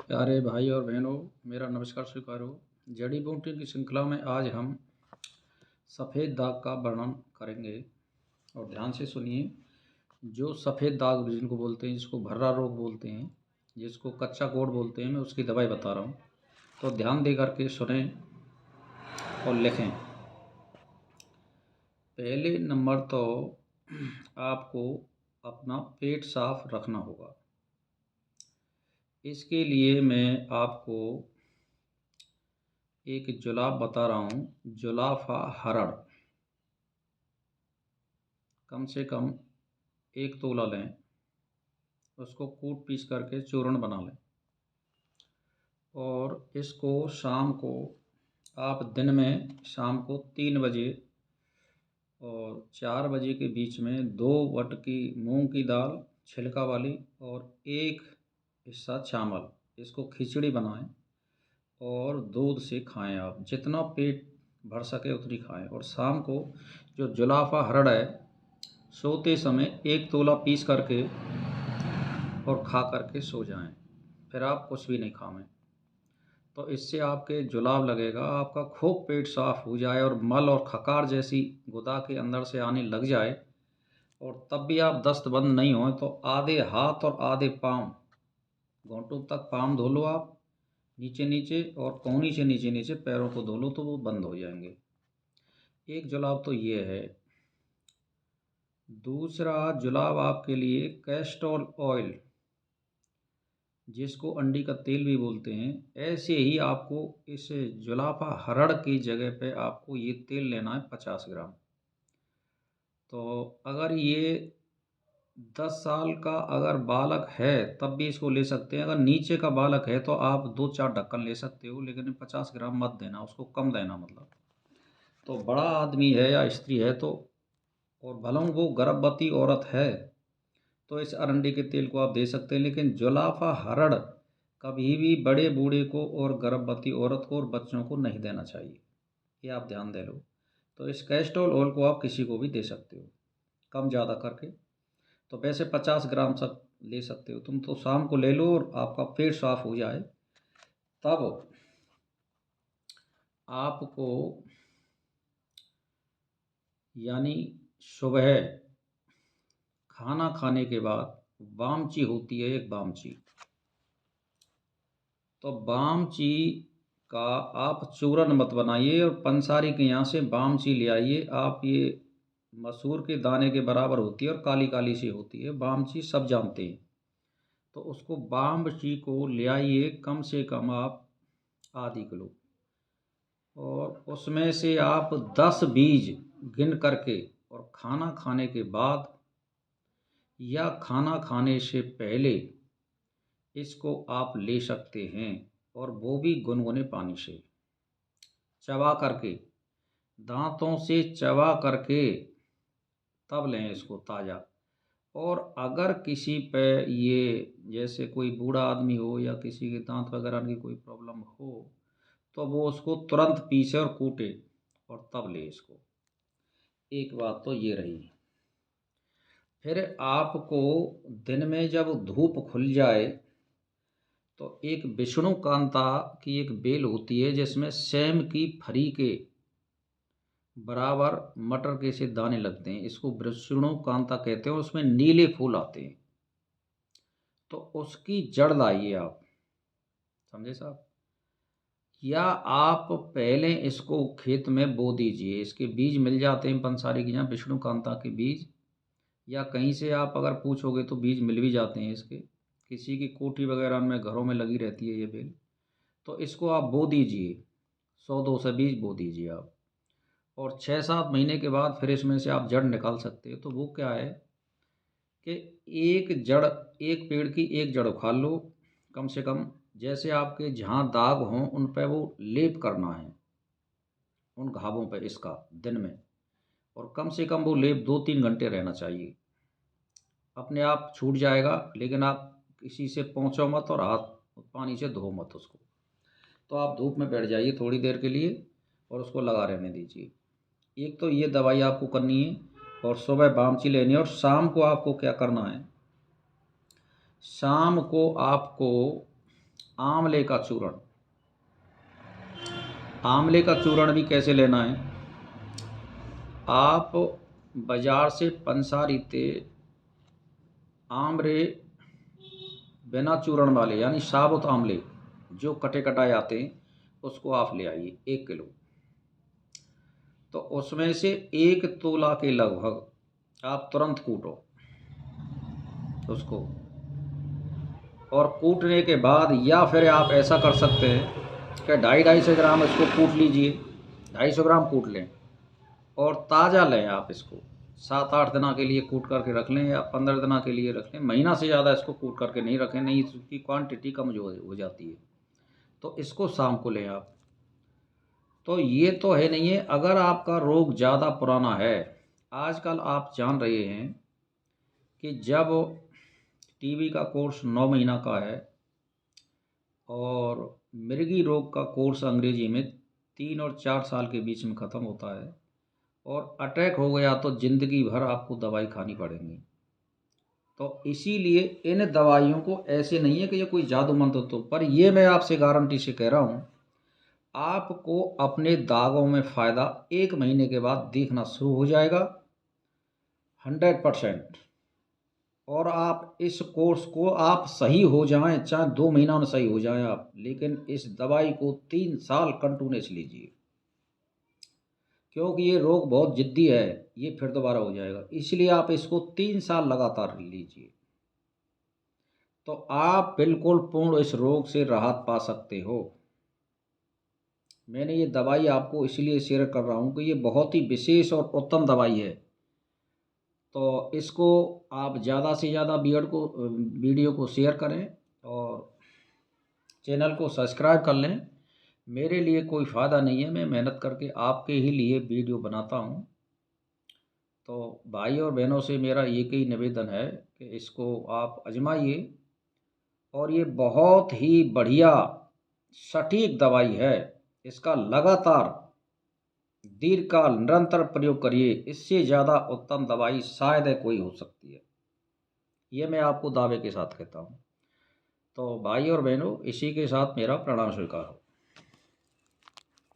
प्यारे भाई और बहनों, मेरा नमस्कार स्वीकार हो। जड़ी बूटी की श्रृंखला में आज हम सफ़ेद दाग का वर्णन करेंगे और ध्यान से सुनिए। जो सफ़ेद दाग जिनको बोलते हैं, जिसको भर्रा रोग बोलते हैं, जिसको कच्चा कोढ़ बोलते हैं, मैं उसकी दवाई बता रहा हूँ। तो ध्यान दे करके सुने और लिखें। पहले नंबर तो आपको अपना पेट साफ रखना होगा। इसके लिए मैं आपको एक जुलाब बता रहा हूँ, जुलाफा हरड़। कम से कम 1 तोला लें, उसको कूट पीस करके चूर्ण बना लें और इसको शाम को आप दिन में शाम को 3 बजे और 4 बजे के बीच में 2 वटकी मूंग की दाल छिलका वाली और 1 हिस्सा चावल, इसको खिचड़ी बनाएं और दूध से खाएं। आप जितना पेट भर सके उतनी खाएं। और शाम को जो जुलाफा हरड़ है, सोते समय 1 तोला पीस करके और खा करके सो जाएं। फिर आप कुछ भी नहीं खावें। तो इससे आपके जुलाब लगेगा, आपका खूब पेट साफ हो जाए और मल और खकार जैसी गुदा के अंदर से आने लग जाए और तब भी आप दस्त बंद नहीं हों तो आधे हाथ और आधे पाँव, घुटनों तक पाँव धो लो आप नीचे नीचे, और कोहनी से नीचे नीचे पैरों को धो लो तो वो बंद हो जाएंगे। एक जुलाब तो ये है। दूसरा जुलाब आपके लिए कैस्टोल ऑयल, जिसको अंडी का तेल भी बोलते हैं, ऐसे ही आपको इस जुलाफा हरड़ की जगह पे आपको ये तेल लेना है 50 ग्राम। तो अगर ये 10 साल का अगर बालक है तब भी इसको ले सकते हैं। अगर नीचे का बालक है तो आप 2-4 ढक्कन ले सकते हो, लेकिन 50 ग्राम मत देना, उसको कम देना। मतलब तो बड़ा आदमी है या स्त्री है तो, और भले वो गर्भवती औरत है तो इस अरंडी के तेल को आप दे सकते हैं। लेकिन जुलाफा हरड़ कभी भी बड़े बूढ़े को और गर्भवती औरत को और बच्चों को नहीं देना चाहिए, ये आप ध्यान दे लो। तो इस कैस्टोल ऑयल को आप किसी को भी दे सकते हो, कम ज़्यादा करके। तो वैसे 50 ग्राम सब ले सकते हो तुम, तो शाम को ले लो और आपका पेट साफ हो जाए तब आपको, यानी सुबह खाना खाने के बाद बामची होती है, एक बामची, तो बामची का आप चूरन मत बनाइए और पंसारी के यहाँ से बामची ले आइए आप। ये मसूर के दाने के बराबर होती है और काली काली सी होती है बामची, सब जानते हैं। तो उसको बामची को ले आइए, कम से कम आप आधी किलो, और उसमें से आप 10 बीज गिन करके और खाना खाने के बाद या खाना खाने से पहले इसको आप ले सकते हैं, और वो भी गुनगुने पानी से चबा करके, दांतों से चबा करके तब लें इसको ताज़ा। और अगर किसी पे ये, जैसे कोई बूढ़ा आदमी हो या किसी के दांत वगैरह की कोई प्रॉब्लम हो, तो वो उसको तुरंत पीसे और कूटे और तब ले इसको। एक बात तो ये रही। फिर आपको दिन में जब धूप खुल जाए तो एक विष्णु कांता की एक बेल होती है, जिसमें सेम की फरी के बराबर मटर के से दाने लगते हैं, इसको विष्णु कांता कहते हैं। उसमें नीले फूल आते हैं, तो उसकी जड़ लाइए आप, समझे साहब। या आप पहले इसको खेत में बो दीजिए, इसके बीज मिल जाते हैं पंसारी के यहाँ, विष्णु कांता के बीज, या कहीं से आप अगर पूछोगे तो बीज मिल भी जाते हैं इसके, किसी की कोठी वगैरह में घरों में लगी रहती है ये बेल। तो इसको आप बो दीजिए, 100-200 बीज बो दीजिए आप, और 6-7 महीने के बाद फिर इसमें से आप जड़ निकाल सकते हो। तो वो क्या है कि एक जड़, एक पेड़ की एक जड़ उखाड़ लो कम से कम, जैसे आपके जहाँ दाग हों उन पर वो लेप करना है, उन घावों पर इसका दिन में, और कम से कम वो लेप 2-3 घंटे रहना चाहिए। अपने आप छूट जाएगा, लेकिन आप किसी से पहुँचो मत और हाथ पानी से धो मत उसको। तो आप धूप में बैठ जाइए थोड़ी देर के लिए और उसको लगा रहने दीजिए। एक तो ये दवाई आपको करनी है, और सुबह बामची लेनी है। और शाम को आपको क्या करना है, शाम को आपको आंवले का चूर्ण। आंवले का चूर्ण भी कैसे लेना है, आप बाजार से पंसारीते आमरे बिना चूर्ण वाले यानी साबुत आंवले जो कटे कटाए आते हैं उसको आप ले आइए 1 किलो। तो उसमें से 1 तोला के लगभग आप तुरंत कूटो उसको, और कूटने के बाद या फिर आप ऐसा कर सकते हैं कि 250 ग्राम इसको कूट लीजिए, 250 ग्राम कूट लें और ताज़ा लें। आप इसको 7-8 दिना के लिए कूट करके रख लें या 15 दिना के लिए रख लें, महीना से ज़्यादा इसको कूट करके नहीं रखें, नहीं इसकी क्वांटिटी कम हो जाती है। तो इसको शाम को लें आप। तो ये तो है नहीं है, अगर आपका रोग ज़्यादा पुराना है, आजकल आप जान रहे हैं कि जब टीबी का कोर्स 9 महीना का है और मिर्गी रोग का कोर्स अंग्रेजी में 3 और 4 साल के बीच में ख़त्म होता है, और अटैक हो गया तो ज़िंदगी भर आपको दवाई खानी पड़ेगी। तो इसीलिए इन दवाइयों को ऐसे नहीं है कि ये कोई जादू मंत्र, तो पर ये मैं आपसे गारंटी से कह रहा हूँ, आपको अपने दागों में फ़ायदा 1 महीने के बाद दिखना शुरू हो जाएगा 100%। और आप इस कोर्स को आप सही हो जाएं, चाहे 2 महीना में सही हो जाएं आप, लेकिन इस दवाई को 3 साल कंटिन्यूस लीजिए, क्योंकि ये रोग बहुत जिद्दी है, ये फिर दोबारा हो जाएगा। इसलिए आप इसको 3 साल लगातार लीजिए, तो आप बिल्कुल पूर्ण इस रोग से राहत पा सकते हो। मैंने ये दवाई आपको इसलिए शेयर कर रहा हूँ कि ये बहुत ही विशेष और उत्तम दवाई है। तो इसको आप ज़्यादा से ज़्यादा वीडियो को शेयर करें और चैनल को सब्सक्राइब कर लें। मेरे लिए कोई फ़ायदा नहीं है, मैं मेहनत करके आपके ही लिए वीडियो बनाता हूँ। तो भाई और बहनों से मेरा एक ही निवेदन है कि इसको आप आजमाइए, और ये बहुत ही बढ़िया सटीक दवाई है। इसका लगातार दीर्घकाल निरंतर प्रयोग करिए, इससे ज़्यादा उत्तम दवाई शायद है कोई हो सकती है, ये मैं आपको दावे के साथ कहता हूँ। तो भाई और बहनों, इसी के साथ मेरा प्रणाम स्वीकार हो।